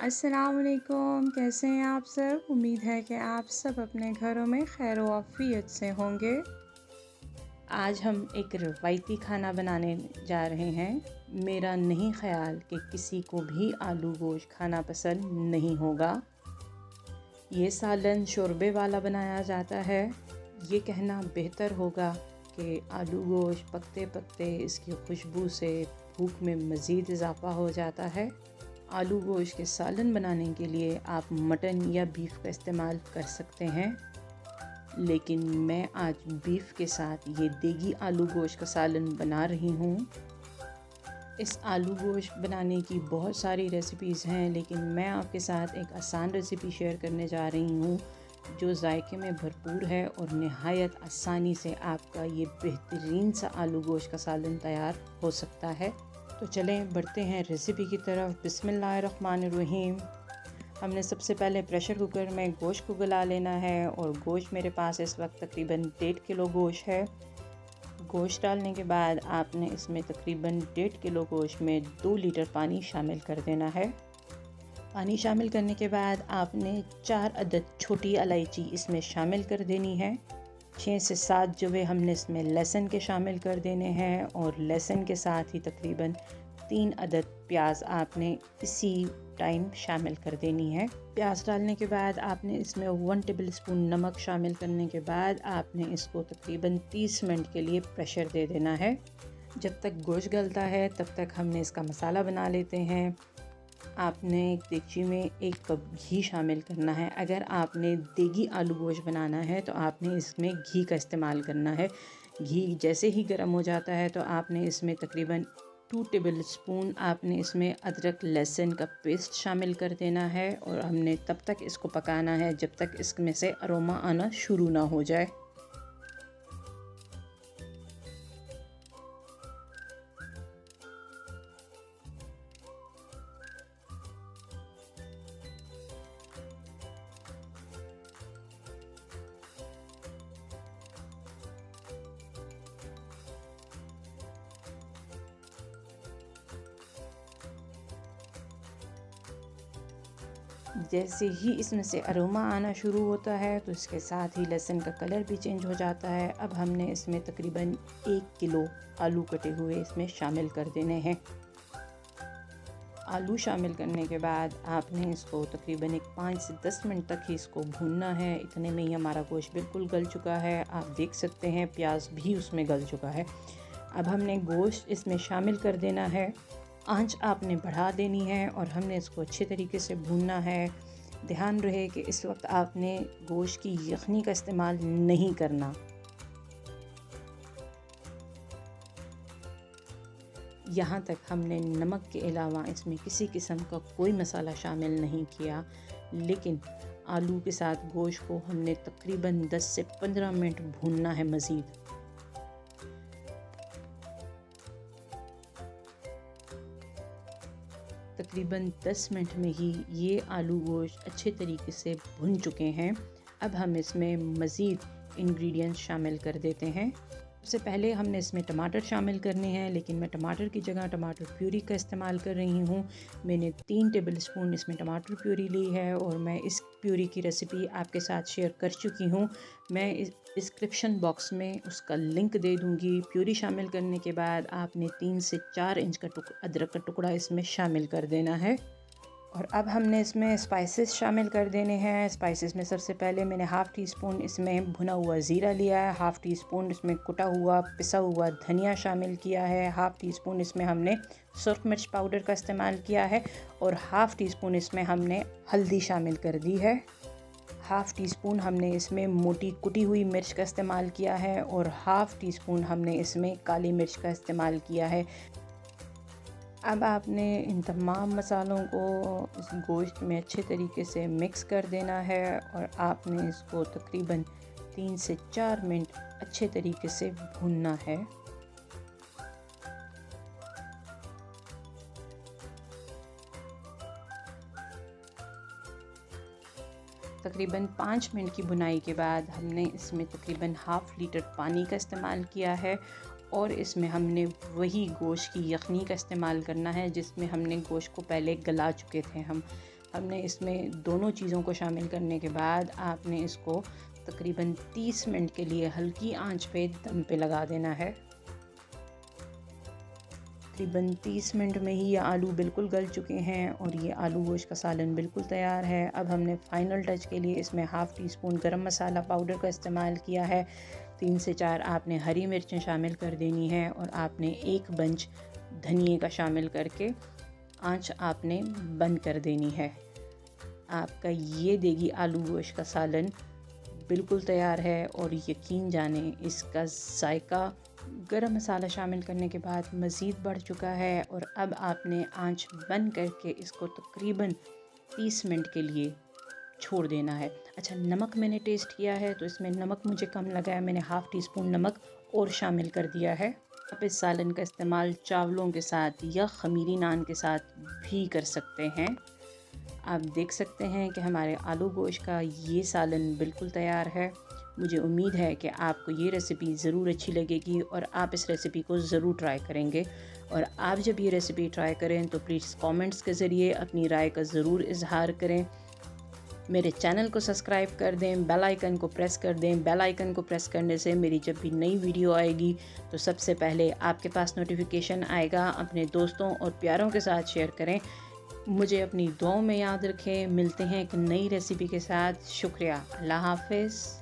अस्सलाम वालेकुम। कैसे हैं आप सब? उम्मीद है कि आप सब अपने घरों में खैर व आफ़ियत से होंगे। आज हम एक रवायती खाना बनाने जा रहे हैं। मेरा नहीं ख़्याल कि किसी को भी आलू गोश्त खाना पसंद नहीं होगा। ये सालन शोरबे वाला बनाया जाता है। ये कहना बेहतर होगा कि आलू गोश्त पकते पकते इसकी खुशबू से भूख में मज़ीद इज़ाफ़ा हो जाता है। आलू गोश्त के सालन बनाने के लिए आप मटन या बीफ का इस्तेमाल कर सकते हैं, लेकिन मैं आज बीफ के साथ ये देगी आलू गोश्त का सालन बना रही हूँ। इस आलू गोश्त बनाने की बहुत सारी रेसिपीज़ हैं, लेकिन मैं आपके साथ एक आसान रेसिपी शेयर करने जा रही हूँ जो जायके में भरपूर है और नहायत आसानी से आपका ये बेहतरीन सा आलू गोश्त का सालन तैयार हो सकता है। तो चलें बढ़ते हैं रेसिपी की तरफ। बिस्मिल्लाहिर्रहमानिर्रहीम। हमने सबसे पहले प्रेशर कुकर में गोश्त को गला लेना है और गोश्त मेरे पास इस वक्त तकरीबन 1.5 किलो गोश्त है। गोश्त डालने के बाद आपने इसमें तकरीबन 1.5 किलो गोश्त में 2 लीटर पानी शामिल कर देना है। पानी शामिल करने के बाद आपने 4 अदद छोटी इलायची इसमें शामिल कर देनी है। 6 से 7 जवे हमने इसमें लहसुन के शामिल कर देने हैं और लहसुन के साथ ही तकरीबन 3 अदद प्याज आपने इसी टाइम शामिल कर देनी है। प्याज डालने के बाद आपने इसमें 1 टेबल स्पून नमक शामिल करने के बाद आपने इसको तकरीबन 30 मिनट के लिए प्रेशर दे देना है। जब तक गोश्त गलता है तब तक हमने इसका मसाला बना लेते हैं। आपने एक देगची में 1 कप घी शामिल करना है। अगर आपने देगी आलू गोश्त बनाना है तो आपने इसमें घी का इस्तेमाल करना है। घी जैसे ही गर्म हो जाता है तो आपने इसमें तकरीबन 2 टेबल स्पून आपने इसमें अदरक लहसुन का पेस्ट शामिल कर देना है और हमने तब तक इसको पकाना है जब तक इसमें से अरोमा आना शुरू ना हो जाए। जैसे ही इसमें से अरोमा आना शुरू होता है तो इसके साथ ही लहसुन का कलर भी चेंज हो जाता है। अब हमने इसमें तकरीबन 1 किलो आलू कटे हुए इसमें शामिल कर देने हैं। आलू शामिल करने के बाद आपने इसको तकरीबन 5 से 10 मिनट तक ही इसको भूनना है। इतने में ही हमारा गोश्त बिल्कुल गल चुका है। आप देख सकते हैं प्याज भी उसमें गल चुका है। अब हमने गोश्त इसमें शामिल कर देना है। आंच आपने बढ़ा देनी है और हमने इसको अच्छे तरीके से भूनना है। ध्यान रहे कि इस वक्त आपने गोश्त की यखनी का इस्तेमाल नहीं करना। यहाँ तक हमने नमक के अलावा इसमें किसी किस्म का कोई मसाला शामिल नहीं किया, लेकिन आलू के साथ गोश्त को हमने तकरीबन 10 से 15 मिनट भूनना है मज़ीद। तकरीबन 10 मिनट में ही ये आलू गोश्त अच्छे तरीके से भुन चुके हैं। अब हम इसमें मज़ीद इंग्रेडिएंट्स शामिल कर देते हैं। सबसे पहले हमने इसमें टमाटर शामिल करने हैं, लेकिन मैं टमाटर की जगह टमाटर प्यूरी का इस्तेमाल कर रही हूँ। मैंने 3 टेबल स्पून इसमें टमाटर प्यूरी ली है और मैं इस प्यूरी की रेसिपी आपके साथ शेयर कर चुकी हूँ। मैं इस डिस्क्रिप्शन बॉक्स में उसका लिंक दे दूँगी। प्यूरी शामिल करने के बाद आपने 3 से 4 इंच का अदरक का टुकड़ा इसमें शामिल कर देना है। और अब हमने इसमें स्पाइसेस शामिल कर देने हैं। स्पाइसेस में सबसे पहले मैंने हाफ़ टी स्पून इसमें भुना हुआ ज़ीरा लिया है। हाफ़ टी स्पून इसमें कुटा हुआ पिसा हुआ धनिया शामिल किया है। हाफ़ टी स्पून इसमें हमने सुर्ख मिर्च पाउडर का इस्तेमाल किया है और हाफ़ टी स्पून इसमें हमने हल्दी शामिल कर दी है। हाफ़ टी स्पून हमने इसमें मोटी कुटी हुई मिर्च का इस्तेमाल किया है और हाफ़ टी स्पून हमने इसमें काली मिर्च का इस्तेमाल किया है। अब आपने इन तमाम मसालों को इस गोश्त में अच्छे तरीके से मिक्स कर देना है और आपने इसको तकरीबन 3 से 4 मिनट अच्छे तरीके से भूनना है। तकरीबन 5 मिनट की भुनाई के बाद हमने इसमें तकरीबन हाफ़ लीटर पानी का इस्तेमाल किया है और इसमें हमने वही गोश्त की यखनी का इस्तेमाल करना है जिसमें हमने गोश्त को पहले गला चुके थे हम। हमने इसमें दोनों चीज़ों को शामिल करने के बाद आपने इसको तकरीबन 30 मिनट के लिए हल्की आंच पे दम पे लगा देना है। तकरीबन 30 मिनट में ही ये आलू बिल्कुल गल चुके हैं और ये आलू गोश्त का सालन बिल्कुल तैयार है। अब हमने फ़ाइनल टच के लिए इसमें हाफ़ टी स्पून गरम मसाला पाउडर का इस्तेमाल किया है। 3 से 4 आपने हरी मिर्चें शामिल कर देनी है और आपने एक बंच धनिए का शामिल करके आंच आपने बंद कर देनी है। आपका ये देगी आलू गोश्त का सालन बिल्कुल तैयार है और यकीन जाने इसका जायका गरम मसाला शामिल करने के बाद मज़ीद बढ़ चुका है। और अब आपने आंच बंद करके इसको तकरीबन 30 मिनट के लिए छोड़ देना है। अच्छा, नमक मैंने टेस्ट किया है तो इसमें नमक मुझे कम लगा है, मैंने हाफ़ टी स्पून नमक और शामिल कर दिया है। आप इस सालन का इस्तेमाल चावलों के साथ या ख़मीरी नान के साथ भी कर सकते हैं। आप देख सकते हैं कि हमारे आलू गोश्त का ये सालन बिल्कुल तैयार है। मुझे उम्मीद है कि आपको ये रेसिपी ज़रूर अच्छी लगेगी और आप इस रेसिपी को ज़रूर ट्राई करेंगे। और आप जब ये रेसिपी ट्राई करें तो प्लीज़ कमेंट्स के ज़रिए अपनी राय का ज़रूर इजहार करें। मेरे चैनल को सब्सक्राइब कर दें, बेल आइकन को प्रेस कर दें। बेल आइकन को प्रेस करने से मेरी जब भी नई वीडियो आएगी तो सबसे पहले आपके पास नोटिफिकेशन आएगा। अपने दोस्तों और प्यारों के साथ शेयर करें। मुझे अपनी दुआओं में याद रखें। मिलते हैं एक नई रेसिपी के साथ। शुक्रिया। अल्लाह हाफ़िज़।